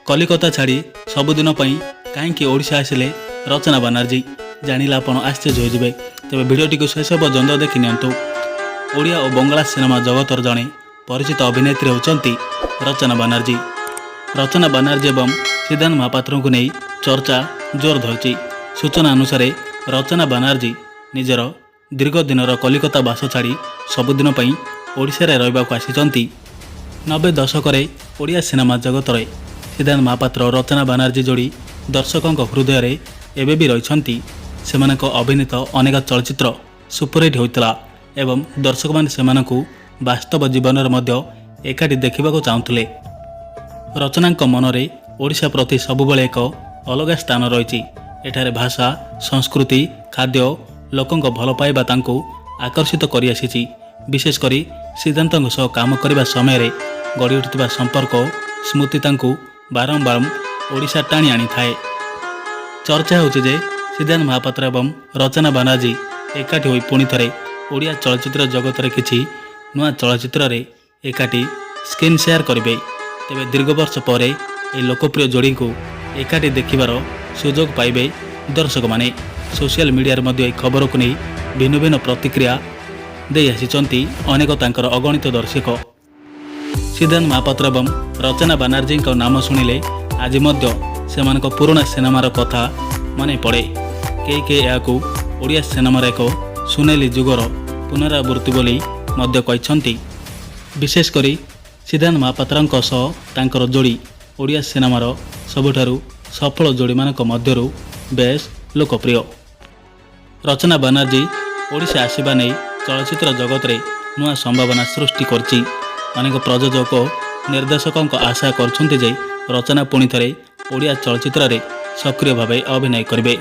कलिकता छाड़ी सबुदिन कहीं ओडिशा आसिले रचना बानर्जी जानिले आपण आश्चर्य होइजिबे। तेबे भिडियोटी को शेष पर्यंत देखि नियंतु। ओडिया और बंगला सिनेमा जगतर जड़े परिचित अभिनेत्री होचंती रचना बानर्जी। रचना बानर्जी एवं सिद्धांत महापात्र को नहीं चर्चा जोर धरची। सूचना अनुसार रचना बानर्जी निजर दीर्घ दिनर कलिकता बास छाड़ी सबुदिन ओडिशा रे रहिबाकु आसिचंती। 90 दशक ओडिया सिनेमा जगत सिद्धांत महापात्र और रचना बानर्जी जोड़ी दर्शकों हृदय रे एबे भी रहिछंती। सेमानक अभिनीत अनेक चलचित्र सुपरहिट होइतला एवं दर्शक माने सेमानकु वास्तव जीवन में एकाठी देखा चाहूले। रचनांक मनरे ओडिशा प्रति सबुबले एक अलग स्थान रही। एठारे भाषा संस्कृति खाद्य लोकों भल पाइबा तांको आकर्षित करि आसीची। विशेषकर सिद्धांतों सह काम करने समय गढ़ी उठुवा संपर्क स्मृति तांको बारंबार ओडिशा टाणी आनी थाए। चर्चा होची जे सिद्धांत महापात्र एवं रचना बानर्जी एकाठी होई पुणी थरे ओडिया चलचित्र जगत रे किछि नुआ चलचित्र रे एकाठी स्क्रीन शेयर करिवे। तेबे दीर्घ वर्ष पर ए लोकप्रिय जोड़ी को एकाठी देखिबार सुजोग पाइबे दर्शक माने। सोशल मीडिया रे मध्ये खबर को नहीं भिन्न भिन्न प्रतिक्रिया दे आसिचंती अनेक तांकर अगणित दर्शक। सिद्धांत महापात्र एवं रचना बानर्जी नाम शुणिले आज सेमानक पुराना सिनेमार कथा माने पड़े। के याकू ओडिया सिनेमार एक सुनेली जुगर पुनरावृत्ति बोली मध्य कहछंती। विशेषकर सिद्धांत महापात्रଙ୍କ सह तांकर जोड़ी ओडिया सिनेमार सबुठारु सफल जोड़ी मानक मध्यरु बेस लोकप्रिय। रचना बानर्जी ओडिशा आसीबा नै चलचित्र जगत रे नुआ संभावना सृष्टि करछि। अनेक प्रयोजक निर्देशकों आशा करछन्ति जे रचना पुणी थरे ओडिया चलचित्र रे सक्रिय भावे अभिनय करिवे।